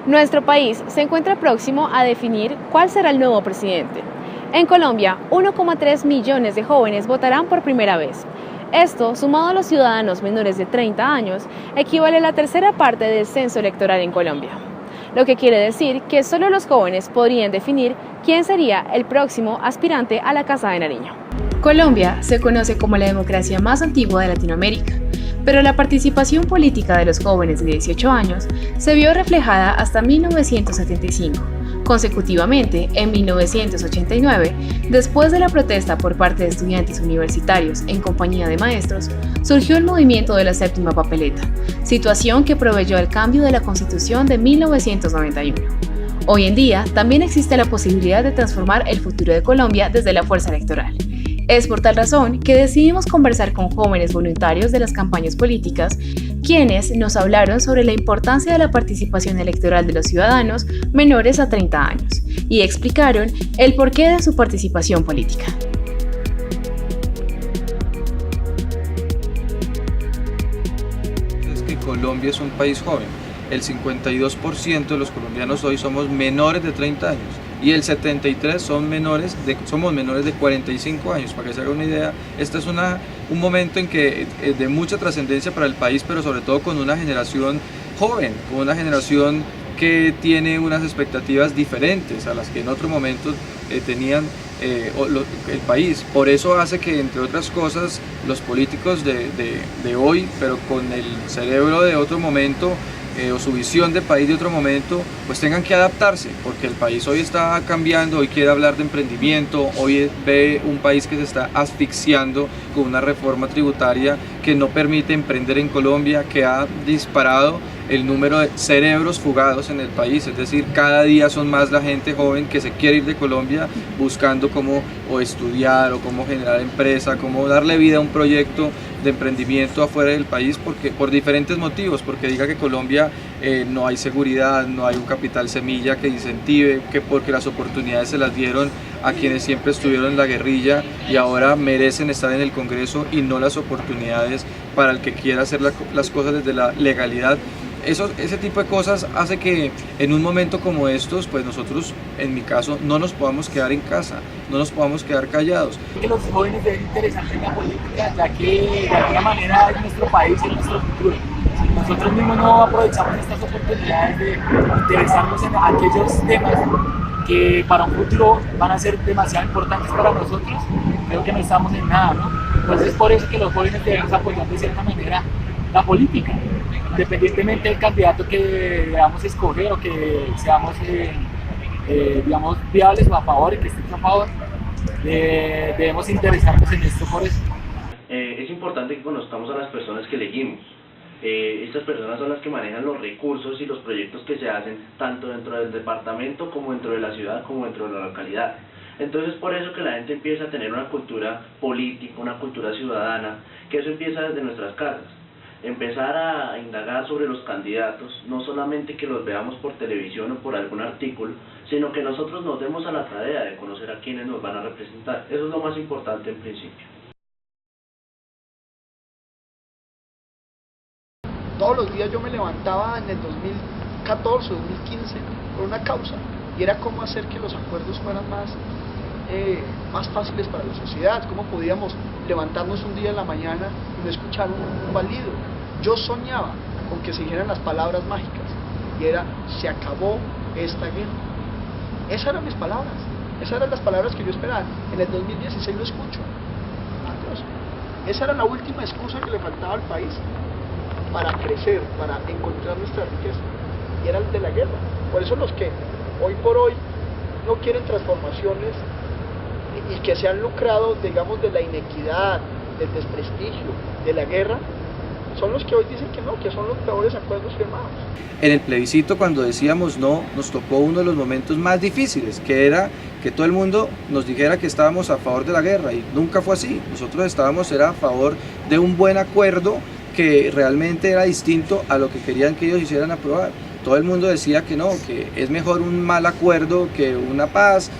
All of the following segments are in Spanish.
Nuestro país se encuentra próximo a definir cuál será el nuevo presidente. En Colombia, 1,3 millones de jóvenes votarán por primera vez. Esto, sumado a los ciudadanos menores de 30 años, equivale a la tercera parte del censo electoral en Colombia. Lo que quiere decir que solo los jóvenes podrían definir quién sería el próximo aspirante a la Casa de Nariño. Colombia se conoce como la democracia más antigua de Latinoamérica, pero la participación política de los jóvenes de 18 años se vio reflejada hasta 1975. Consecutivamente, en 1989, después de la protesta por parte de estudiantes universitarios en compañía de maestros, surgió el movimiento de la séptima papeleta, situación que proveyó al cambio de la Constitución de 1991. Hoy en día, también existe la posibilidad de transformar el futuro de Colombia desde la fuerza electoral. Es por tal razón que decidimos conversar con jóvenes voluntarios de las campañas políticas, quienes nos hablaron sobre la importancia de la participación electoral de los ciudadanos menores a 30 años y explicaron el porqué de su participación política. Es que Colombia es un país joven. El 52% de los colombianos hoy somos menores de 30 años. Y el 73% somos menores de 45 años. Para que se haga una idea, este es un momento en que de mucha trascendencia para el país, pero sobre todo con una generación joven, con una generación que tiene unas expectativas diferentes a las que en otro momento tenían el país. Por eso hace que, entre otras cosas, los políticos de hoy, pero con el cerebro de otro momento, o su visión de país de otro momento, pues tengan que adaptarse, porque el país hoy está cambiando, hoy quiere hablar de emprendimiento, hoy ve un país que se está asfixiando con una reforma tributaria que no permite emprender en Colombia, que ha disparado el número de cerebros fugados en el país, es decir, cada día son más la gente joven que se quiere ir de Colombia buscando cómo o estudiar o cómo generar empresa, cómo darle vida a un proyecto de emprendimiento afuera del país, porque por diferentes motivos, porque diga que Colombia no hay seguridad, no hay un capital semilla que incentive, que porque las oportunidades se las dieron a quienes siempre estuvieron en la guerrilla y ahora merecen estar en el Congreso y no las oportunidades para el que quiera hacer las cosas desde la legalidad. Ese tipo de cosas hace que en un momento como estos, pues nosotros, en mi caso, no nos podamos quedar en casa, no nos podamos quedar callados. Que los jóvenes deben interesarse en la política, ya que de alguna manera es nuestro país y nuestro futuro. Si nosotros mismos no aprovechamos estas oportunidades de interesarnos en aquellos temas que para un futuro van a ser demasiado importantes para nosotros, creo que no estamos en nada, ¿no? Entonces es por eso que los jóvenes debemos apoyar de cierta manera la política, independientemente del candidato que debamos escoger o que seamos digamos, viables o a favor y que estemos a favor, debemos interesarnos en esto por eso. Es importante que conozcamos a las personas que elegimos. Estas personas son las que manejan los recursos y los proyectos que se hacen tanto dentro del departamento como dentro de la ciudad como dentro de la localidad. Entonces por eso que la gente empieza a tener una cultura política, una cultura ciudadana, que eso empieza desde nuestras casas. Empezar a indagar sobre los candidatos, no solamente que los veamos por televisión o por algún artículo, sino que nosotros nos demos a la tarea de conocer a quienes nos van a representar. Eso es lo más importante en principio. Todos los días yo me levantaba en el 2014, 2015 por una causa, y era cómo hacer que los acuerdos fueran más fáciles para la sociedad, cómo podíamos levantarnos un día en la mañana y no escuchar un balido. Yo soñaba con que se dijeran las palabras mágicas, y era: se acabó esta guerra. Esas eran mis palabras, esas eran las palabras que yo esperaba. En el 2016 lo escucho. Adiós. Esa era la última excusa que le faltaba al país para crecer, para encontrar nuestra riqueza, y era el de la guerra. Por eso los que hoy por hoy no quieren transformaciones y que se han lucrado, digamos, de la inequidad, del desprestigio, de la guerra, son los que hoy dicen que no, que son los peores acuerdos firmados. En el plebiscito, cuando decíamos no, nos tocó uno de los momentos más difíciles, que era que todo el mundo nos dijera que estábamos a favor de la guerra, y nunca fue así. Nosotros estábamos a favor de un buen acuerdo que realmente era distinto a lo que querían que ellos hicieran aprobar. Todo el mundo decía que no, que es mejor un mal acuerdo que una paz,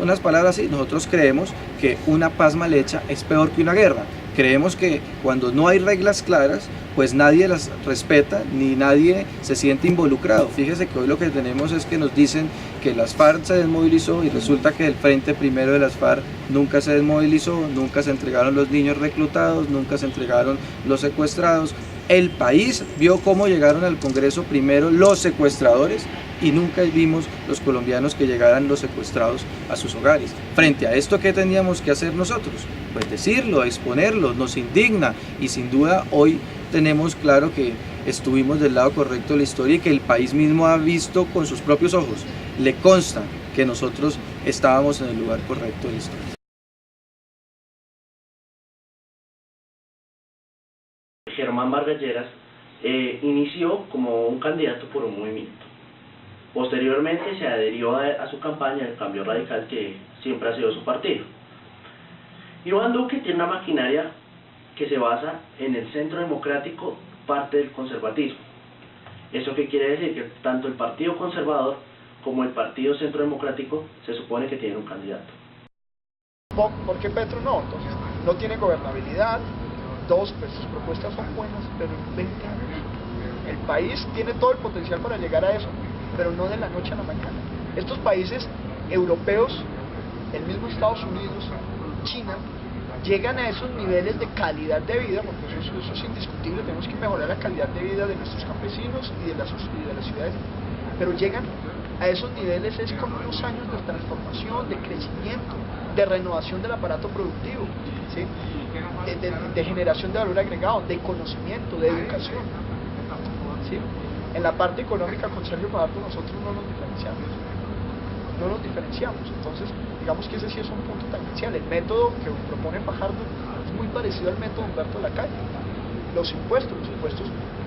unas palabras así. Nosotros creemos que una paz mal hecha es peor que una guerra. Creemos que cuando no hay reglas claras, pues nadie las respeta ni nadie se siente involucrado. Fíjese que hoy lo que tenemos es que nos dicen que las FARC se desmovilizó y resulta que el Frente Primero de las FARC nunca se desmovilizó, nunca se entregaron los niños reclutados, nunca se entregaron los secuestrados. El país vio cómo llegaron al Congreso primero los secuestradores y nunca vimos los colombianos que llegaran los secuestrados a sus hogares. Frente a esto, ¿qué teníamos que hacer nosotros? Pues decirlo, exponerlo, nos indigna y sin duda hoy tenemos claro que estuvimos del lado correcto de la historia y que el país mismo ha visto con sus propios ojos. Le consta que nosotros estábamos en el lugar correcto de la historia. Germán Vargas Lleras inició como un candidato por un movimiento. Posteriormente se adherió a su campaña el Cambio Radical, que siempre ha sido su partido. Iván Duque tiene una maquinaria que se basa en el centro democrático, parte del conservatismo. ¿Eso qué quiere decir? Que tanto el Partido Conservador como el Partido Centro Democrático se supone que tienen un candidato. ¿Por qué Petro no? Entonces, no tiene gobernabilidad. Dos, pues sus propuestas son buenas, pero en 20 años. El país tiene todo el potencial para llegar a eso, pero no de la noche a la mañana. Estos países europeos, el mismo Estados Unidos, China, llegan a esos niveles de calidad de vida, porque eso es indiscutible, tenemos que mejorar la calidad de vida de nuestros campesinos y de las ciudades, pero llegan a esos niveles es con unos años de transformación, de crecimiento, de renovación del aparato productivo, ¿sí? de generación de valor agregado, de conocimiento, de educación, ¿sí? En la parte económica, con Sergio Fajardo, nosotros no nos diferenciamos, entonces digamos que ese sí es un punto tangencial. El método que propone Fajardo es muy parecido al método de Humberto de la Calle. Los impuestos,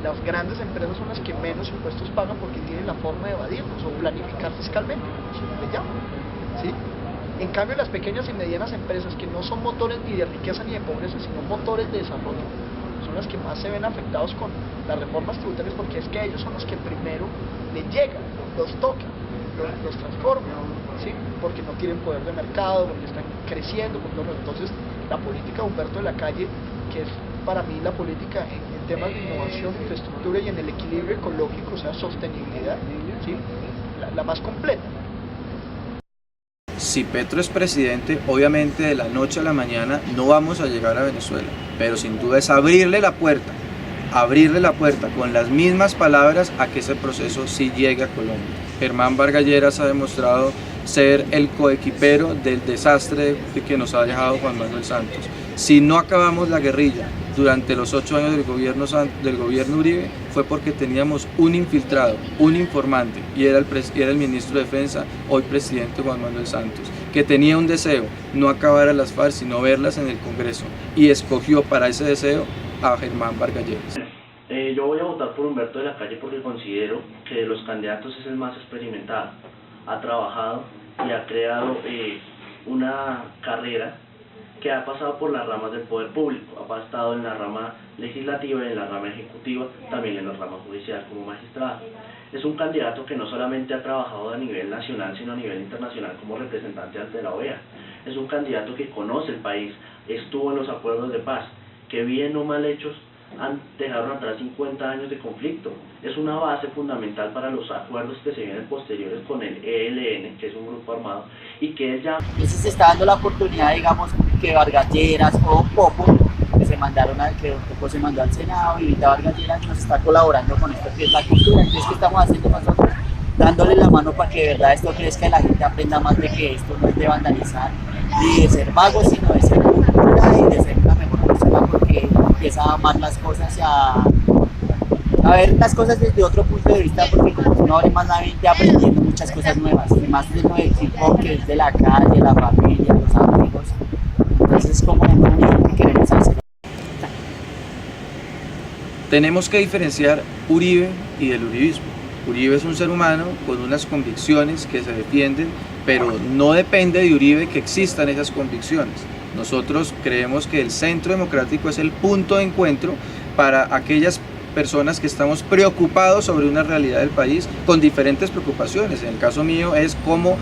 las grandes empresas son las que menos impuestos pagan porque tienen la forma de evadirlos o planificar fiscalmente, eso le llaman, ¿sí? En cambio, las pequeñas y medianas empresas, que no son motores ni de riqueza ni de pobreza, sino motores de desarrollo, son las que más se ven afectados con las reformas tributarias, porque es que ellos son los que primero les llegan, los tocan, los transforman, ¿sí? Porque no tienen poder de mercado, porque están creciendo. Entonces, la política de Humberto de la Calle, que es para mí la política en temas de innovación, infraestructura y en el equilibrio ecológico, o sea, sostenibilidad, ¿sí? la más completa. Si Petro es presidente, obviamente de la noche a la mañana no vamos a llegar a Venezuela, pero sin duda es abrirle la puerta con las mismas palabras a que ese proceso sí llegue a Colombia. Germán Vargas Lleras ha demostrado ser el coequipero del desastre que nos ha dejado Juan Manuel Santos. Si no acabamos la guerrilla durante los 8 años del gobierno Uribe, fue porque teníamos un infiltrado, un informante, y era el ministro de Defensa, hoy presidente Juan Manuel Santos, que tenía un deseo, no acabar a las FARC, sino verlas en el Congreso, y escogió para ese deseo a Germán Vargas Lleras. Yo voy a votar por Humberto de la Calle porque considero que de los candidatos es el más experimentado. Ha trabajado y ha creado una carrera que ha pasado por las ramas del poder público, ha estado en la rama legislativa y en la rama ejecutiva, también en la rama judicial como magistrado. Es un candidato que no solamente ha trabajado a nivel nacional, sino a nivel internacional como representante ante la OEA. Es un candidato que conoce el país, estuvo en los acuerdos de paz, que bien o mal hechos dejaron atrás 50 años de conflicto. Es una base fundamental para los acuerdos que se vienen posteriores con el ELN, que es un grupo armado, y que él ya... Entonces se está dando la oportunidad, digamos, que Vargas Lleras o Popo, que se mandaron Popo se mandó al Senado, y ahorita Vargas Lleras nos está colaborando con esto que es la cultura. Entonces, ¿qué estamos haciendo nosotros? Dándole la mano para que de verdad esto crezca y la gente aprenda más de que esto no es de vandalizar ni de ser vagos, sino de ser cultura y de ser una mejor persona, porque empieza a amar las cosas y a ver las cosas desde otro punto de vista, porque como uno abre más la mente aprendiendo muchas cosas nuevas, y más de lo del equipo que es de la calle, la familia, los amigos. Entonces es como lo único que queremos hacer. Tenemos que diferenciar Uribe y del uribismo. Uribe es un ser humano con unas convicciones que se defienden, pero no depende de Uribe que existan esas convicciones. Nosotros creemos que el Centro Democrático es el punto de encuentro para aquellas personas que estamos preocupados sobre una realidad del país con diferentes preocupaciones. En el caso mío es cómo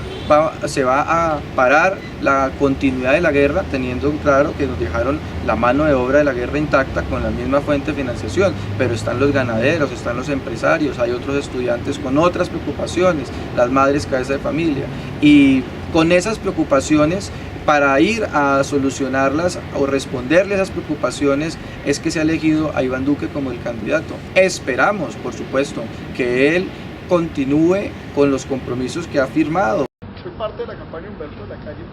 se va a parar la continuidad de la guerra, teniendo claro que nos dejaron la mano de obra de la guerra intacta con la misma fuente de financiación, pero están los ganaderos, están los empresarios, hay otros estudiantes con otras preocupaciones, las madres cabeza de familia, y con esas preocupaciones, para ir a solucionarlas o responderle a esas preocupaciones, es que se ha elegido a Iván Duque como el candidato. Esperamos, por supuesto, que él continúe con los compromisos que ha firmado. Soy parte de la campaña Humberto de la Calle.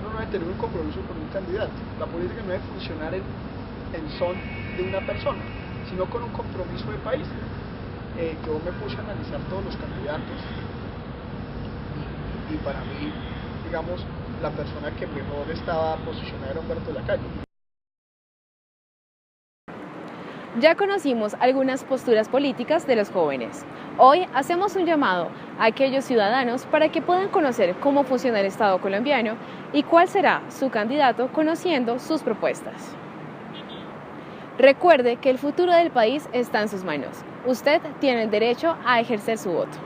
Uno no debe tener un compromiso con un candidato. La política no debe funcionar en son de una persona, sino con un compromiso de país. Yo me puse a analizar todos los candidatos y para mí, digamos, la persona que mejor estaba posicionada era Humberto de la Calle. Ya conocimos algunas posturas políticas de los jóvenes. Hoy hacemos un llamado a aquellos ciudadanos para que puedan conocer cómo funciona el Estado colombiano y cuál será su candidato conociendo sus propuestas. Recuerde que el futuro del país está en sus manos. Usted tiene el derecho a ejercer su voto.